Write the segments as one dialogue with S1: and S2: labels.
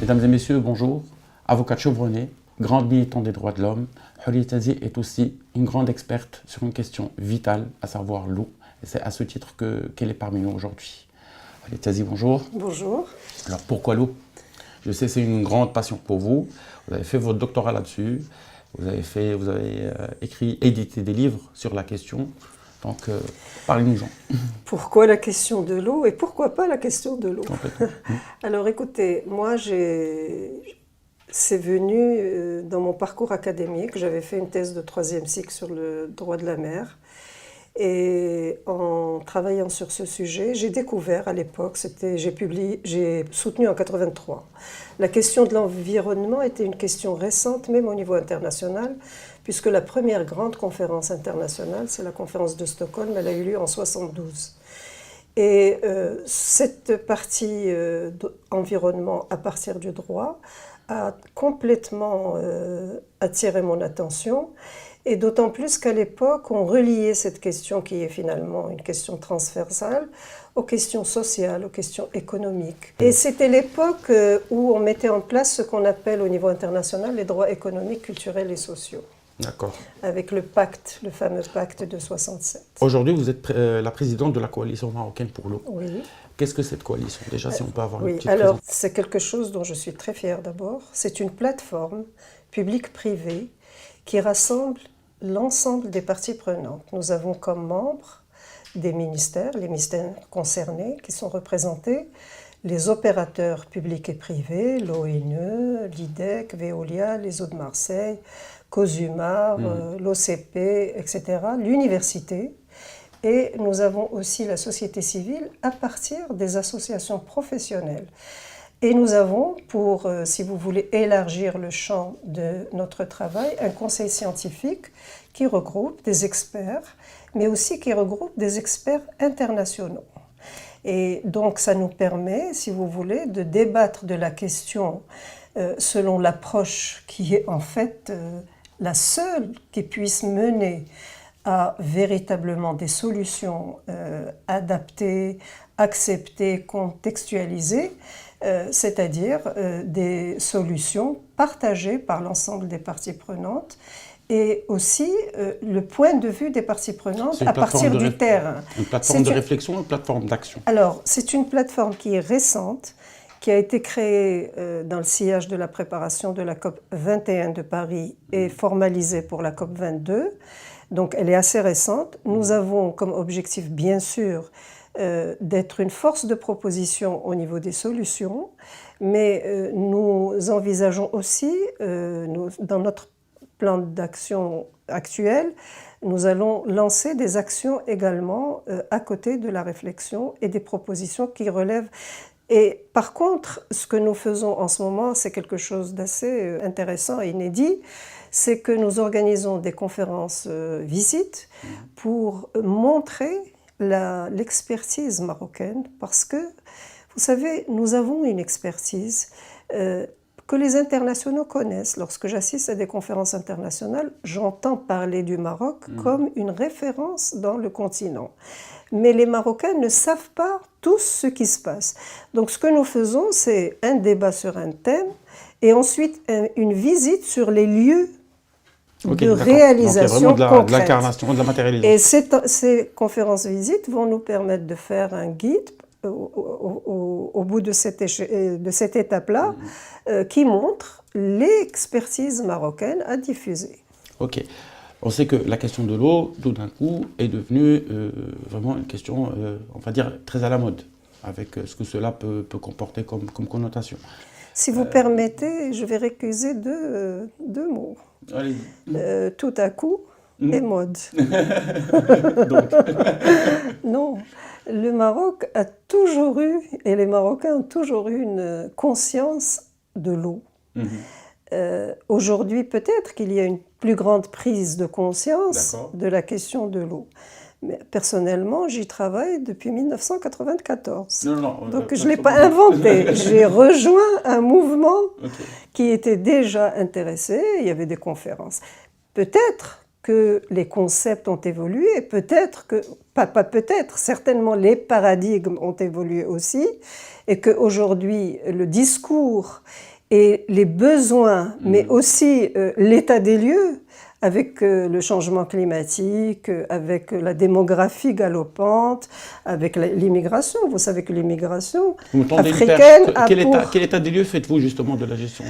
S1: Mesdames et messieurs, bonjour. Avocate chevronnée, grande militante des droits de l'homme, Houria Tazi est aussi une grande experte sur une question vitale, à savoir l'eau. Et c'est à ce titre qu'elle est parmi nous aujourd'hui. Houria Tazi, bonjour.
S2: Bonjour.
S1: Alors pourquoi l'eau? Je sais que c'est une grande passion pour vous. Vous avez fait votre doctorat là-dessus. Vous avez écrit, édité des livres sur la question. Donc, parlez-nous-en.
S2: Pourquoi la question de l'eau et pourquoi pas la question de l'eau?
S1: Complètement.
S2: Alors écoutez, moi c'est venu dans mon parcours académique. J'avais fait une thèse de 3e cycle sur le droit de la mer. Et en travaillant sur ce sujet, j'ai découvert à l'époque, j'ai soutenu en 83. La question de l'environnement était une question récente, même au niveau international, puisque la première grande conférence internationale, c'est la conférence de Stockholm, elle a eu lieu en 72. Et cette partie environnement à partir du droit a complètement attiré mon attention. Et d'autant plus qu'à l'époque, on reliait cette question, qui est finalement une question transversale, aux questions sociales, aux questions économiques. Et c'était l'époque où on mettait en place ce qu'on appelle au niveau international les droits économiques, culturels et sociaux.
S1: D'accord.
S2: Avec le pacte, le fameux pacte de 67.
S1: Aujourd'hui, vous êtes la présidente de la coalition marocaine pour l'eau.
S2: Oui.
S1: Qu'est-ce que cette coalition? Déjà, si on peut avoir une petite
S2: alors
S1: présentation.
S2: c'est quelque chose dont je suis très fière d'abord. C'est une plateforme publique-privée qui rassemble l'ensemble des parties prenantes. Nous avons comme membres des ministères, les ministères concernés qui sont représentés, les opérateurs publics et privés, l'ONE, l'IDEC, Veolia, les Eaux de Marseille, COSUMAR, l'OCP, etc., l'université. Et nous avons aussi la société civile à partir des associations professionnelles. Et nous avons, pour, si vous voulez, élargir le champ de notre travail, un conseil scientifique qui regroupe des experts, mais aussi qui regroupe des experts internationaux. Et donc, ça nous permet, si vous voulez, de débattre de la question selon l'approche qui est en fait la seule qui puisse mener à véritablement des solutions adaptées, acceptées, contextualisées, c'est-à-dire des solutions partagées par l'ensemble des parties prenantes et aussi le point de vue des parties prenantes à partir du terrain.
S1: Une plateforme de réflexion, une plateforme d'action? Alors,
S2: c'est une plateforme qui est récente, qui a été créée dans le sillage de la préparation de la COP 21 de Paris et formalisée pour la COP 22. Donc, elle est assez récente. Nous avons comme objectif, bien sûr, d'être une force de proposition au niveau des solutions, mais nous envisageons aussi, dans notre plan d'action actuel, nous allons lancer des actions également à côté de la réflexion et des propositions qui relèvent. Et par contre, ce que nous faisons en ce moment, c'est quelque chose d'assez intéressant et inédit, c'est que nous organisons des conférences visites pour montrer l'expertise marocaine, parce que, vous savez, nous avons une expertise que les internationaux connaissent. Lorsque j'assiste à des conférences internationales, j'entends parler du Maroc comme une référence dans le continent. Mais les Marocains ne savent pas tout ce qui se passe. Donc ce que nous faisons, c'est un débat sur un thème et ensuite une visite sur les lieux de réalisation concrète.
S1: De l'incarnation, de la matérialisation.
S2: Et ces conférences visites vont nous permettre de faire un guide au bout de cette étape-là qui montre l'expertise marocaine à diffuser.
S1: Ok. On sait que la question de l'eau, tout d'un coup, est devenue vraiment une question, on va dire, très à la mode, avec ce que cela peut comporter comme connotation.
S2: Si vous permettez, je vais récuser deux mots.
S1: Allez-y.
S2: Tout à coup et mode.
S1: Donc.
S2: Non, le Maroc a toujours eu, et les Marocains ont toujours eu une conscience de l'eau. Aujourd'hui, peut-être qu'il y a une plus grande prise de conscience de la question de l'eau. Mais personnellement, j'y travaille depuis 1994. Donc je ne l'ai pas inventé. J'ai rejoint un mouvement qui était déjà intéressé. Il y avait des conférences. Peut-être que les concepts ont évolué, peut-être que, pas peut-être, certainement les paradigmes ont évolué aussi, et qu'aujourd'hui, le discours et les besoins, mais aussi l'état des lieux, avec le changement climatique, avec la démographie galopante, avec l'immigration. Vous savez que l'immigration
S1: Vous me tendez une
S2: africaine
S1: perche. Quel état des lieux faites-vous justement de la gestion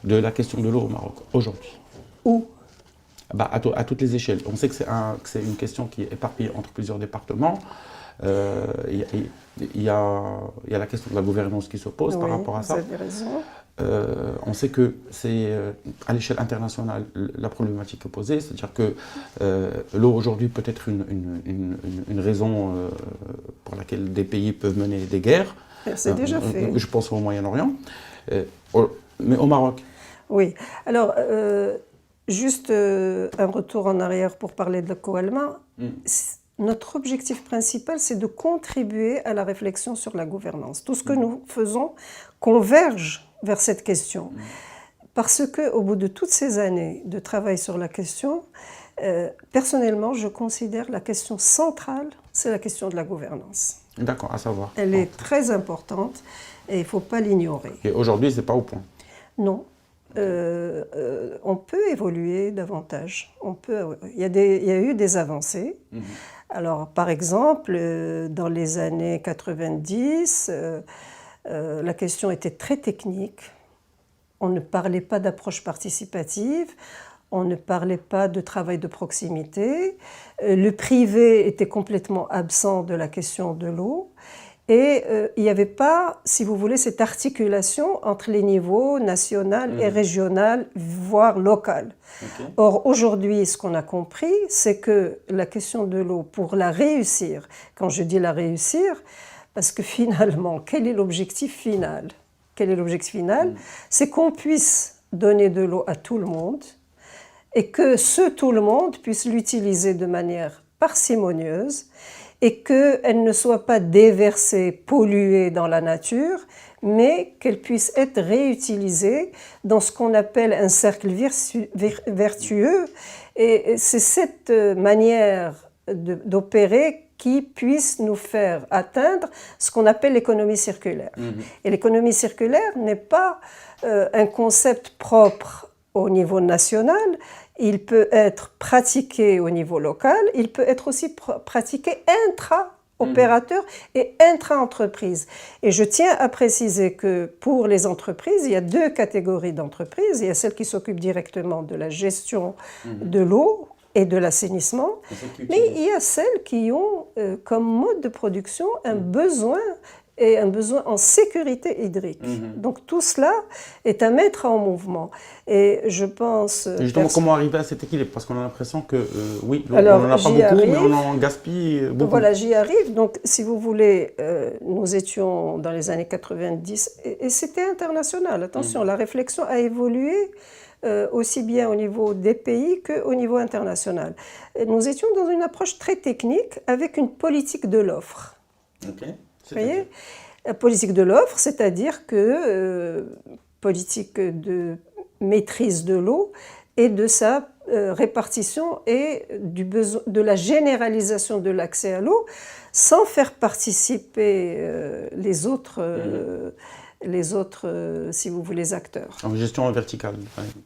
S1: de la question de l'eau au Maroc aujourd'hui?
S2: Où?
S1: Bah, à toutes les échelles. On sait que c'est une question qui est éparpillée entre plusieurs départements. Il y a la question de la gouvernance qui se pose par rapport à ça.
S2: Vous avez raison.
S1: On sait que c'est à l'échelle internationale la problématique est posée, c'est-à-dire que l'eau aujourd'hui peut être une raison pour laquelle des pays peuvent mener des guerres.
S2: C'est déjà fait.
S1: Je pense au Moyen-Orient. Mais au Maroc?
S2: Oui. Alors, juste un retour en arrière pour parler de la COALMA. Notre objectif principal, c'est de contribuer à la réflexion sur la gouvernance. Tout ce que nous faisons converge vers cette question. Parce qu'au bout de toutes ces années de travail sur la question, personnellement, je considère la question centrale, c'est la question de la gouvernance.
S1: D'accord, à savoir.
S2: Elle est très importante et il ne faut pas l'ignorer.
S1: Et aujourd'hui, ce n'est pas au point?
S2: Non. On peut évoluer davantage. Il y a eu des avancées. Alors, par exemple, dans les années 90, la question était très technique. On ne parlait pas d'approche participative, on ne parlait pas de travail de proximité. Le privé était complètement absent de la question de l'eau. Et il n'y avait pas, si vous voulez, cette articulation entre les niveaux national et régional, voire local. Or, aujourd'hui, ce qu'on a compris, c'est que la question de l'eau, pour la réussir, quand je dis la réussir, parce que finalement, quel est l'objectif final? Quel est l'objectif final? C'est qu'on puisse donner de l'eau à tout le monde et que tout le monde puisse l'utiliser de manière parcimonieuse et qu'elle ne soit pas déversée, polluée dans la nature, mais qu'elle puisse être réutilisée dans ce qu'on appelle un cercle vertueux. Et c'est cette manière d'opérer qui puisse nous faire atteindre ce qu'on appelle l'économie circulaire. Et l'économie circulaire n'est pas un concept propre au niveau national, il peut être pratiqué au niveau local, il peut être aussi pratiqué intra-opérateur et intra-entreprise. Et je tiens à préciser que pour les entreprises, il y a deux catégories d'entreprises. Il y a celles qui s'occupent directement de la gestion de l'eau et de l'assainissement, mais il y a celles qui ont comme mode de production un besoin en sécurité hydrique. Donc tout cela est à mettre en mouvement. Et je pense...
S1: Et justement, comment arriver à cet équilibre? Parce qu'on a l'impression que, oui, on n'en a pas beaucoup, mais on en gaspille beaucoup.
S2: Voilà, j'y arrive. Donc, si vous voulez, nous étions dans les années 90, et c'était international. Attention, la réflexion a évolué aussi bien au niveau des pays qu'au niveau international. Nous étions dans une approche très technique avec une politique de l'offre. Vous voyez, la politique de l'offre, c'est-à-dire que politique de maîtrise de l'eau et de sa répartition et de la généralisation de l'accès à l'eau sans faire participer les autres, si vous voulez, acteurs.
S1: En gestion verticale.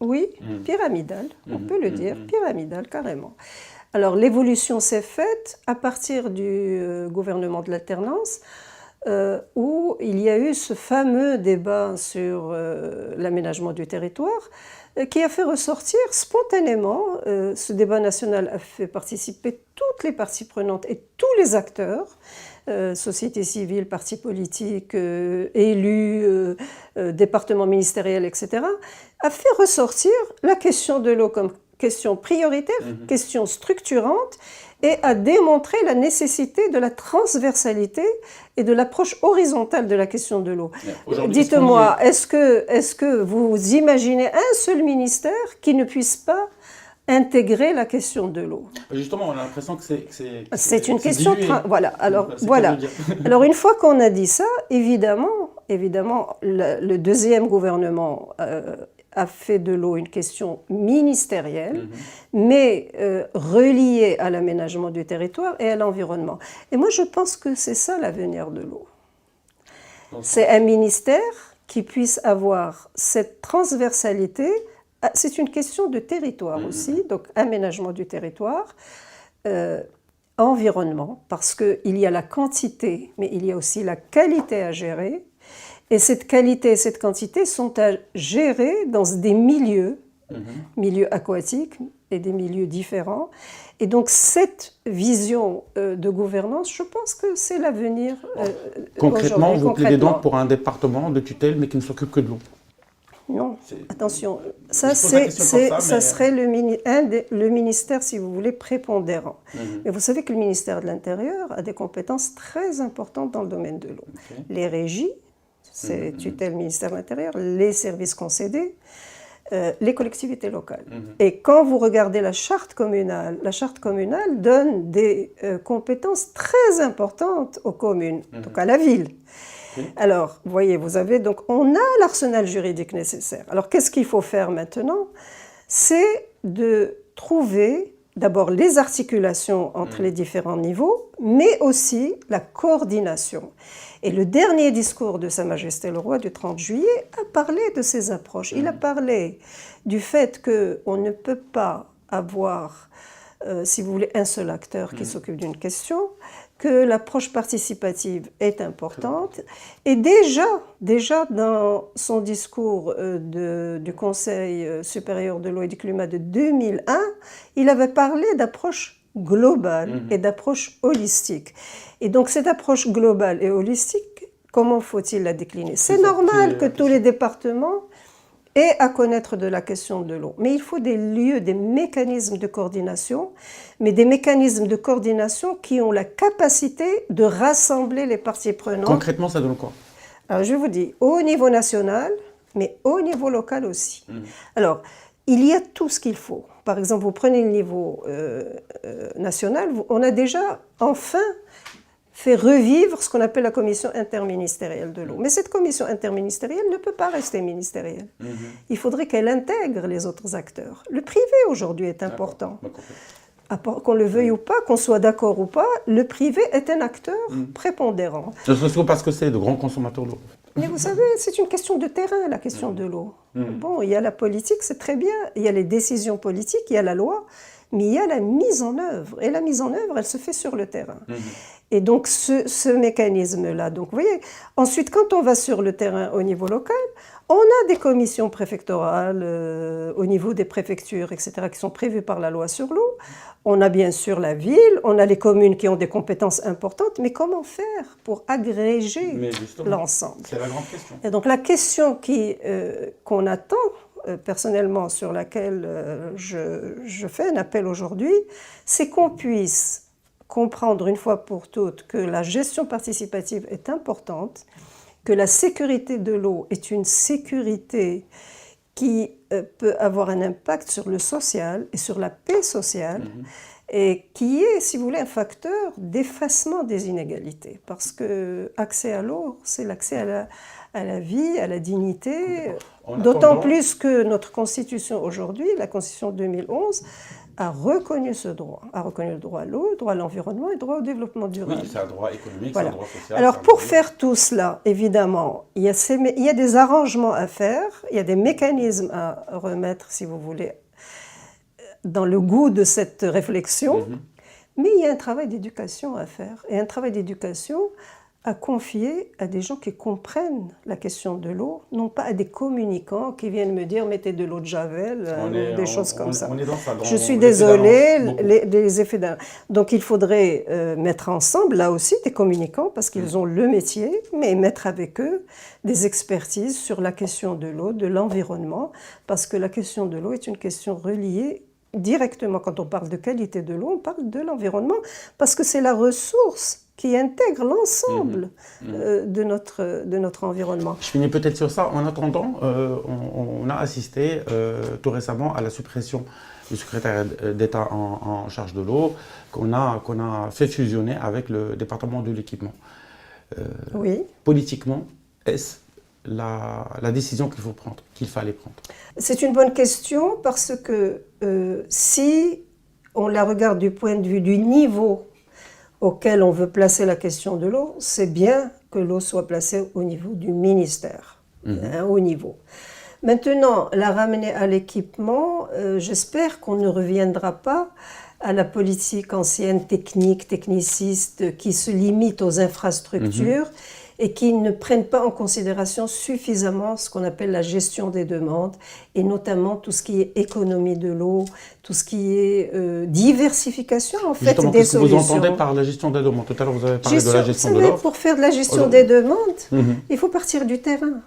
S2: Oui, pyramidale, on peut le dire, pyramidale carrément. Alors l'évolution s'est faite à partir du gouvernement de l'alternance, où il y a eu ce fameux débat sur l'aménagement du territoire qui a fait ressortir spontanément, ce débat national a fait participer toutes les parties prenantes et tous les acteurs, société civile, partis politiques, élus, départements ministériels, etc., a fait ressortir la question de l'eau comme question prioritaire, question structurante, et a démontré la nécessité de la transversalité et de l'approche horizontale de la question de l'eau. Dites-moi, est-ce que vous imaginez un seul ministère qui ne puisse pas intégrer la question de l'eau?
S1: Justement, on a l'impression que
S2: c'est une question... Voilà, alors, voilà. Alors une fois qu'on a dit ça, évidemment le deuxième gouvernement a fait de l'eau une question ministérielle, mais reliée à l'aménagement du territoire et à l'environnement. Et moi, je pense que c'est ça l'avenir de l'eau. C'est un ministère qui puisse avoir cette transversalité. C'est une question de territoire aussi, donc aménagement du territoire, environnement, parce qu'il y a la quantité, mais il y a aussi la qualité à gérer. Et cette qualité et cette quantité sont à gérer dans des milieux, milieux aquatiques et des milieux différents. Et donc cette vision de gouvernance, je pense que c'est l'avenir.
S1: Concrètement, vous plaidez donc pour un département de tutelle, mais qui ne s'occupe que de l'eau?
S2: Non, attention, ça serait le ministère, si vous voulez, prépondérant. Mais vous savez que le ministère de l'Intérieur a des compétences très importantes dans le domaine de l'eau. Les régies, c'est tutelle ministère de l'Intérieur, les services concédés, les collectivités locales. Et quand vous regardez la charte communale donne des compétences très importantes aux communes, donc à la ville. Alors, vous voyez, donc on a l'arsenal juridique nécessaire. Alors, qu'est-ce qu'il faut faire maintenant? C'est de trouver d'abord les articulations entre les différents niveaux, mais aussi la coordination. Et le dernier discours de Sa Majesté le Roi du 30 juillet a parlé de ces approches. Il a parlé du fait qu'on ne peut pas avoir, si vous voulez, un seul acteur qui s'occupe d'une question, que l'approche participative est importante. Et déjà dans son discours du Conseil supérieur de l'eau et du climat de 2001, il avait parlé d'approche globale et d'approche holistique. Et donc cette approche globale et holistique, comment faut-il la décliner? C'est normal que tous les départements aient à connaître de la question de l'eau. Mais il faut des lieux, des mécanismes de coordination, mais des mécanismes de coordination qui ont la capacité de rassembler les parties prenantes.
S1: Concrètement, ça donne quoi?
S2: Alors, je vous dis, au niveau national, mais au niveau local aussi. Alors, il y a tout ce qu'il faut. Par exemple, vous prenez le niveau national, on a déjà enfin fait revivre ce qu'on appelle la commission interministérielle de l'eau. Mais cette commission interministérielle ne peut pas rester ministérielle. Il faudrait qu'elle intègre les autres acteurs. Le privé aujourd'hui est important. Qu'on le veuille ou pas, qu'on soit d'accord ou pas, le privé est un acteur prépondérant.
S1: C'est parce que c'est de grands consommateurs d'eau.
S2: Mais vous savez, c'est une question de terrain, la question de l'eau. Bon, il y a la politique, c'est très bien, il y a les décisions politiques, il y a la loi, mais il y a la mise en œuvre. Et la mise en œuvre, elle se fait sur le terrain. Et donc, ce mécanisme-là, donc vous voyez, ensuite, quand on va sur le terrain au niveau local, on a des commissions préfectorales au niveau des préfectures, etc., qui sont prévues par la loi sur l'eau. On a bien sûr la ville, on a les communes qui ont des compétences importantes, mais comment faire pour agréger l'ensemble?
S1: C'est la grande question.
S2: Et donc, la question qu'on attend, personnellement, sur laquelle je fais un appel aujourd'hui, c'est qu'on puisse comprendre une fois pour toutes que la gestion participative est importante, que la sécurité de l'eau est une sécurité qui peut avoir un impact sur le social et sur la paix sociale, et qui est, si vous voulez, un facteur d'effacement des inégalités. Parce que l'accès à l'eau, c'est l'accès à la vie, à la dignité, d'autant plus que notre Constitution aujourd'hui, la Constitution de 2011, a reconnu ce droit, a reconnu le droit à l'eau, le droit à l'environnement et le droit au développement durable.
S1: Oui, c'est un droit économique,
S2: voilà.
S1: C'est un droit social.
S2: Alors pour faire tout cela, évidemment, il y a des arrangements à faire, il y a des mécanismes à remettre, si vous voulez, dans le goût de cette réflexion, mais il y a un travail d'éducation à faire, et un travail d'éducation à confier à des gens qui comprennent la question de l'eau, non pas à des communicants qui viennent me dire « mettez de l'eau de Javel », des choses comme ça. Je suis désolée, les effets d'un... Donc il faudrait mettre ensemble, là aussi, des communicants, parce qu'ils ont le métier, mais mettre avec eux des expertises sur la question de l'eau, de l'environnement, parce que la question de l'eau est une question reliée directement, quand on parle de qualité de l'eau, on parle de l'environnement, parce que c'est la ressource qui intègre l'ensemble de notre environnement.
S1: Je finis peut-être sur ça. En attendant, on a assisté tout récemment à la suppression du secrétaire d'État en charge de l'eau, qu'on a fait fusionner avec le département de l'équipement.
S2: Oui.
S1: Politiquement, est-ce la décision qu'il fallait prendre?
S2: C'est une bonne question parce que si on la regarde du point de vue du niveau auquel on veut placer la question de l'eau, c'est bien que l'eau soit placée au niveau du ministère. à un haut niveau. Maintenant, la ramener à l'équipement, j'espère qu'on ne reviendra pas à la politique ancienne, technique, techniciste, qui se limite aux infrastructures et qui ne prennent pas en considération suffisamment ce qu'on appelle la gestion des demandes, et notamment tout ce qui est économie de l'eau, tout ce qui est diversification en fait
S1: Justement,
S2: des solutions.
S1: qu'est-ce que vous entendez par la gestion des demandes? Tout à l'heure, vous avez parlé de la gestion de l'offre.
S2: Pour faire de la gestion des demandes, il faut partir du terrain.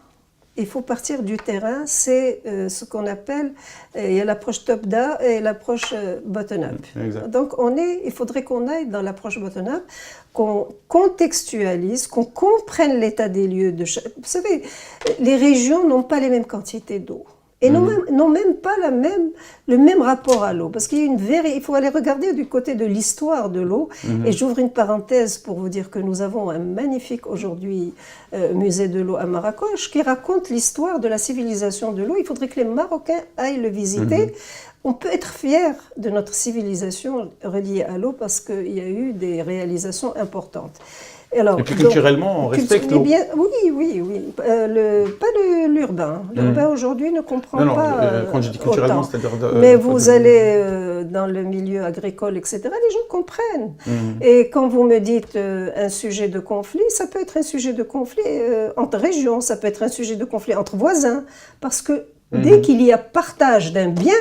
S2: Il faut partir du terrain, c'est ce qu'on appelle, il y a l'approche top-down et l'approche bottom-up. Donc il faudrait qu'on aille dans l'approche bottom-up, qu'on contextualise, qu'on comprenne l'état des lieux de chaque... Vous savez, les régions n'ont pas les mêmes quantités d'eau. Et n'ont même pas le même rapport à l'eau. Parce il faut aller regarder du côté de l'histoire de l'eau. Et j'ouvre une parenthèse pour vous dire que nous avons un magnifique aujourd'hui musée de l'eau à Marrakech qui raconte l'histoire de la civilisation de l'eau. Il faudrait que les Marocains aillent le visiter. On peut être fier de notre civilisation reliée à l'eau parce qu'il y a eu des réalisations importantes. Alors,
S1: et puis culturellement, on respecte l'eau.
S2: Oui. Pas l'urbain. L'urbain aujourd'hui ne comprend pas.
S1: Quand je dis culturellement, c'est-à-dire.
S2: Mais vous allez dans le milieu agricole, etc., les gens comprennent. Et quand vous me dites un sujet de conflit, ça peut être un sujet de conflit entre régions, ça peut être un sujet de conflit entre voisins. Parce que dès qu'il y a partage d'un bien,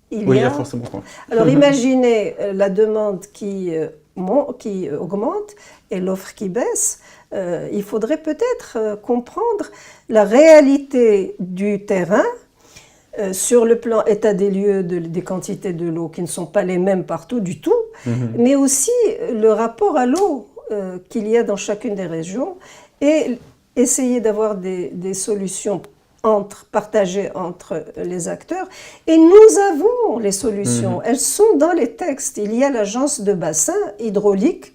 S2: il y a
S1: forcément.
S2: Alors imaginez la demande qui augmente et l'offre qui baisse. Il faudrait peut-être comprendre la réalité du terrain sur le plan état des lieux des quantités de l'eau qui ne sont pas les mêmes partout du tout, mais aussi le rapport à l'eau qu'il y a dans chacune des régions et essayer d'avoir des solutions partagées entre les acteurs. Et nous avons les solutions, elles sont dans les textes. Il y a l'agence de bassin hydraulique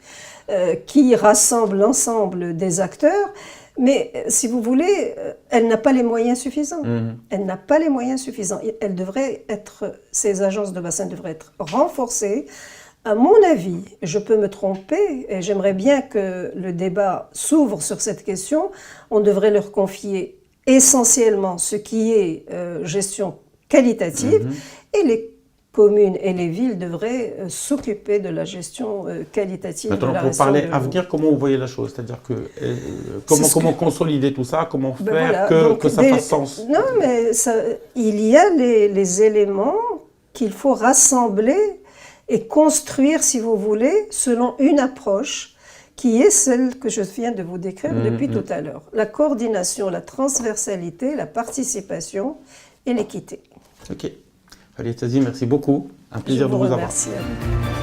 S2: qui rassemble l'ensemble des acteurs, mais si vous voulez, elle n'a pas les moyens suffisants. Elle n'a pas les moyens suffisants. Ces agences de bassin devraient être renforcées. À mon avis, je peux me tromper, et j'aimerais bien que le débat s'ouvre sur cette question, on devrait leur confier essentiellement ce qui est gestion qualitative, et les communes et les villes devraient s'occuper de la gestion qualitative.
S1: Maintenant, pour parler avenir, comment vous voyez la chose? C'est-à-dire que comment consolider tout ça? Comment faire que ça fasse sens?
S2: Non, mais il y a les éléments qu'il faut rassembler et construire, si vous voulez, selon une approche qui est celle que je viens de vous décrire depuis tout à l'heure. La coordination, la transversalité, la participation et l'équité.
S1: Ok. Khalilatou Tazi, merci beaucoup. Un plaisir de vous avoir.
S2: Merci à vous.